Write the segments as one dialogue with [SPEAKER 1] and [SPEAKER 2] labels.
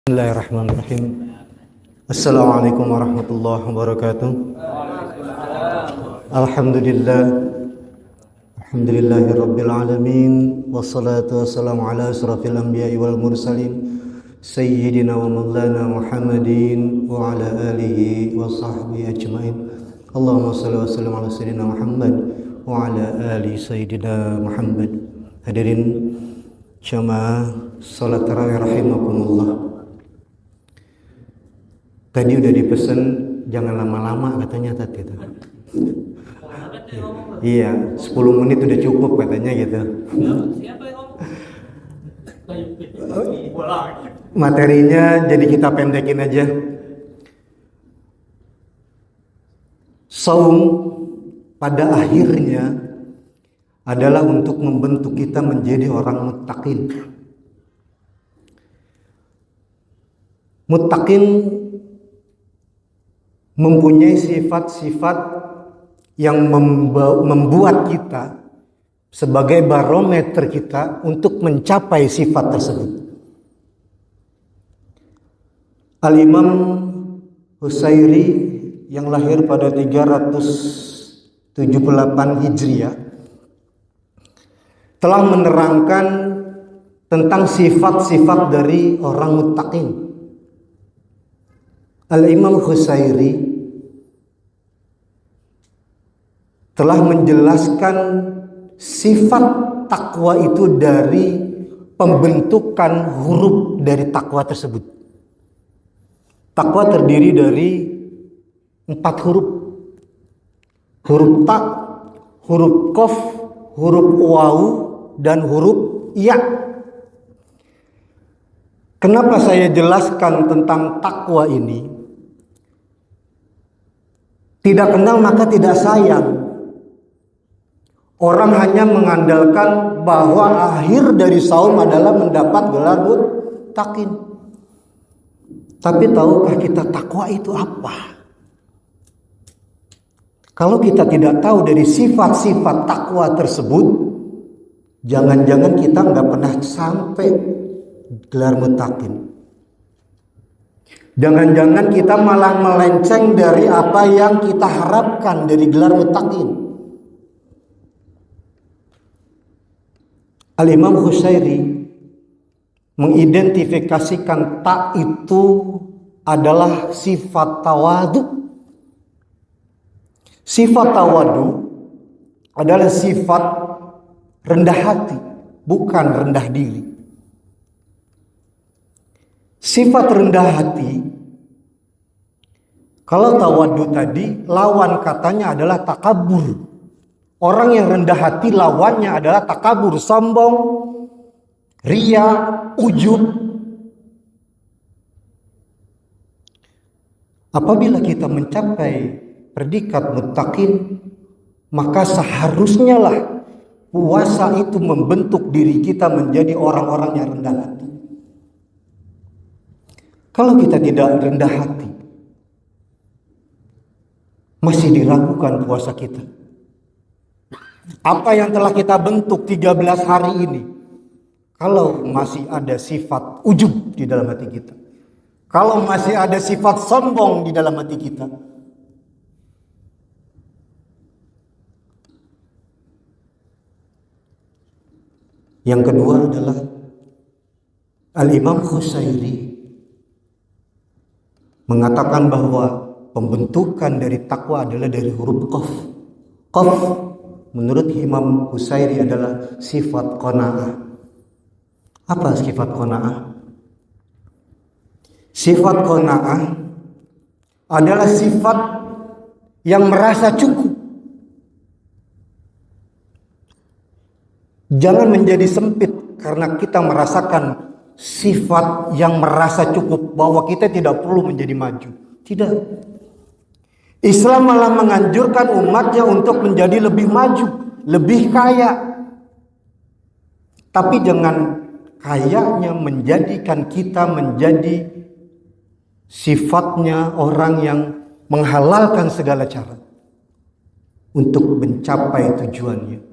[SPEAKER 1] Bismillahirrahmanirrahim. Assalamualaikum warahmatullahi wabarakatuh. Alhamdulillah. Alhamdulillahi rabbil alamin. Wassalatu wassalamu ala asrafil anbiya'i wal mursalin Sayyidina wa maulana Muhammadin wa ala alihi wa sahbihi ajma'in. Allahumma salli wa sallim ala Sayyidina Muhammad wa ala ali Sayyidina Muhammad. Hadirin jamaah salat tarawih rahimakumullah. Tadi udah dipesan jangan lama-lama katanya tadi itu. Iya, 10 menit udah cukup katanya gitu. Materinya jadi kita pendekin aja. Saum pada akhirnya adalah untuk membentuk kita menjadi orang muttaqin. Muttaqin mempunyai sifat-sifat yang membuat kita sebagai barometer kita untuk mencapai sifat tersebut. Al-Imam Husairi yang lahir pada 378 Hijriah telah menerangkan tentang sifat-sifat dari orang muttaqin. Al-Imam Husairi telah menjelaskan sifat takwa itu dari pembentukan huruf dari takwa tersebut. Takwa terdiri dari 4 huruf. Huruf ta, huruf qaf, huruf waw, dan huruf ya. Kenapa saya jelaskan tentang takwa ini? Tidak kenal maka tidak sayang. Orang hanya mengandalkan bahwa akhir dari saum adalah mendapat gelar muttaqin. Tapi tahukah kita takwa itu apa? Kalau kita tidak tahu dari sifat-sifat takwa tersebut, jangan-jangan kita nggak pernah sampai gelar muttaqin. Jangan-jangan kita malah melenceng dari apa yang kita harapkan dari gelar muttaqin. Al-Imam Husairi mengidentifikasikan tak itu adalah sifat tawadu. Sifat tawadu adalah sifat rendah hati, bukan rendah diri. Sifat rendah hati, kalau tawadu tadi lawan katanya adalah takabur. Orang yang rendah hati lawannya adalah takabur, sombong, ria, ujub. Apabila kita mencapai predikat muttaqin, maka seharusnya lah puasa itu membentuk diri kita menjadi orang-orang yang rendah hati. Kalau kita tidak rendah hati, masih diragukan puasa kita. Apa yang telah kita bentuk 13 hari ini, kalau masih ada sifat ujub di dalam hati kita, kalau masih ada sifat sombong di dalam hati kita, yang kedua adalah Al-Imam Husairi mengatakan bahwa pembentukan dari takwa adalah dari huruf qaf. Qaf menurut Imam Husairi adalah sifat qanaah. Apa sifat qanaah? Sifat qanaah adalah sifat yang merasa cukup. Jangan menjadi sempit karena kita merasakan sifat yang merasa cukup bahwa kita tidak perlu menjadi maju. Tidak. Islam malah menganjurkan umatnya untuk menjadi lebih maju, lebih kaya. Tapi jangan kayanya menjadikan kita menjadi sifatnya orang yang menghalalkan segala cara untuk mencapai tujuannya.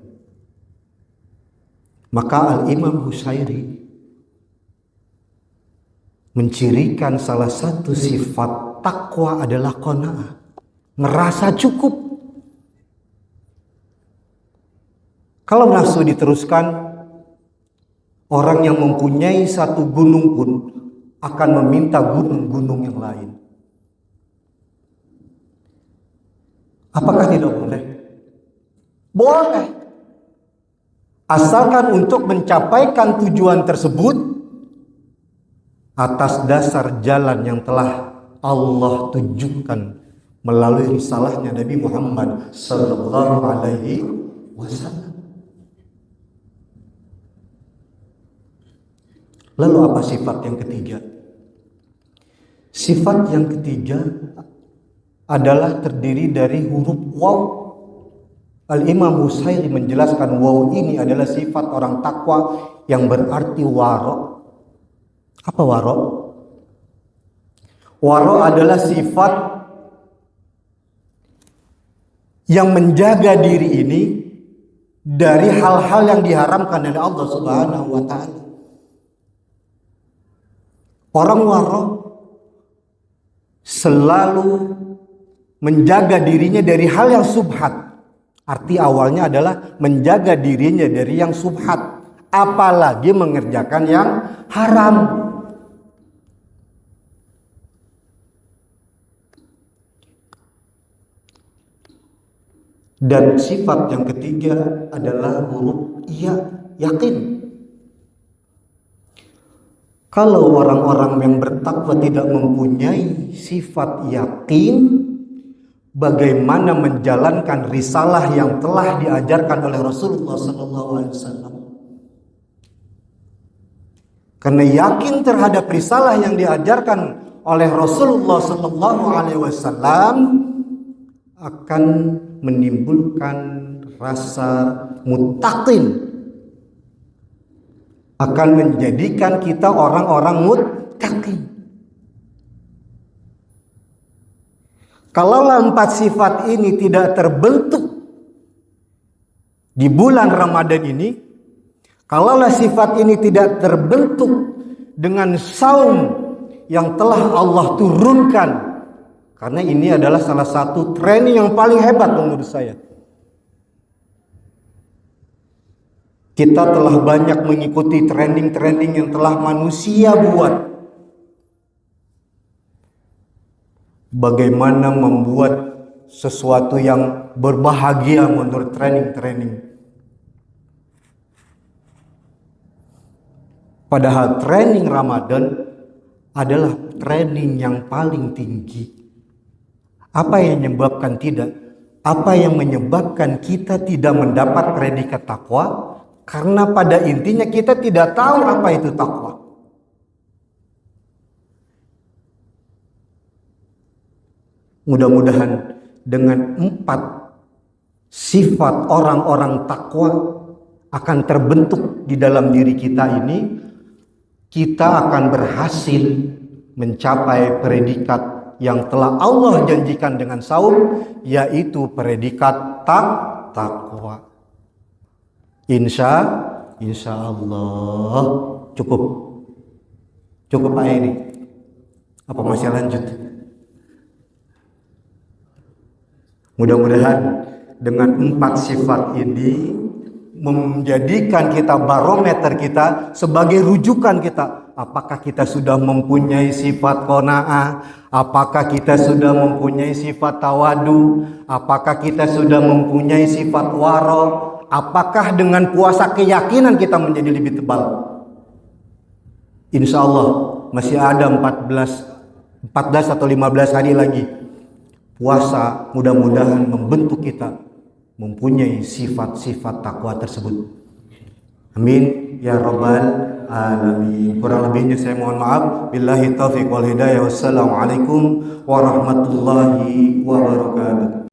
[SPEAKER 1] Maka Al-Imam Husairi mencirikan salah satu sifat takwa adalah qanaah, merasa cukup. Kalau nafsu diteruskan, orang yang mempunyai satu gunung pun akan meminta gunung-gunung yang lain. Apakah tidak boleh? Boleh. Asalkan untuk mencapaikan tujuan tersebut atas dasar jalan yang telah Allah tunjukkan melalui risalahnya Nabi Muhammad sallallahu alaihi wasallam. Lalu apa sifat yang ketiga? Sifat yang ketiga adalah terdiri dari huruf waw. Al-Imam Busairi menjelaskan waw ini adalah sifat orang takwa yang berarti waro. Apa waro? Waro adalah sifat yang menjaga diri ini dari hal-hal yang diharamkan oleh Allah Subhanahu wa taala. Orang waro selalu menjaga dirinya dari hal yang subhat. Arti awalnya adalah menjaga dirinya dari yang subhat, apalagi mengerjakan yang haram. Dan sifat yang ketiga adalah huruf iya, yakin. Kalau orang-orang yang bertakwa tidak mempunyai sifat yakin, bagaimana menjalankan risalah yang telah diajarkan oleh Rasulullah SAW? Karena yakin terhadap risalah yang diajarkan oleh Rasulullah SAW akan menimbulkan rasa muttaqin, akan menjadikan kita orang-orang muttaqin. Kalaulah 4 sifat ini tidak terbentuk di bulan Ramadan ini, kalaulah sifat ini tidak terbentuk dengan saum yang telah Allah turunkan, karena ini adalah salah satu training yang paling hebat menurut saya. Kita telah banyak mengikuti training-training yang telah manusia buat. Bagaimana membuat sesuatu yang berbahagia menurut training-training. Padahal training Ramadan adalah training yang paling tinggi. Apa yang menyebabkan tidak? Apa yang menyebabkan kita tidak mendapat predikat takwa? Karena pada intinya kita tidak tahu apa itu takwa. Mudah-mudahan dengan 4 sifat orang-orang takwa akan terbentuk di dalam diri kita ini, kita akan berhasil mencapai predikat yang telah Allah janjikan dengan saum, yaitu predikat takwa. Insya Allah. Cukup Pak ini. Apa masih lanjut? Mudah-mudahan dengan 4 sifat ini menjadikan kita barometer kita sebagai rujukan kita. Apakah kita sudah mempunyai sifat qanaah? Apakah kita sudah mempunyai sifat tawadu? Apakah kita sudah mempunyai sifat waro? Apakah dengan puasa keyakinan kita menjadi lebih tebal? Insya Allah masih ada 14 atau 15 hari lagi. Puasa mudah-mudahan membentuk kita mempunyai sifat-sifat takwa tersebut. Amin ya rabbal alamin. Kurang lebihnya saya mohon maaf. Billahi taufiq wal hidayah. Wassalamualaikum warahmatullahi wabarakatuh.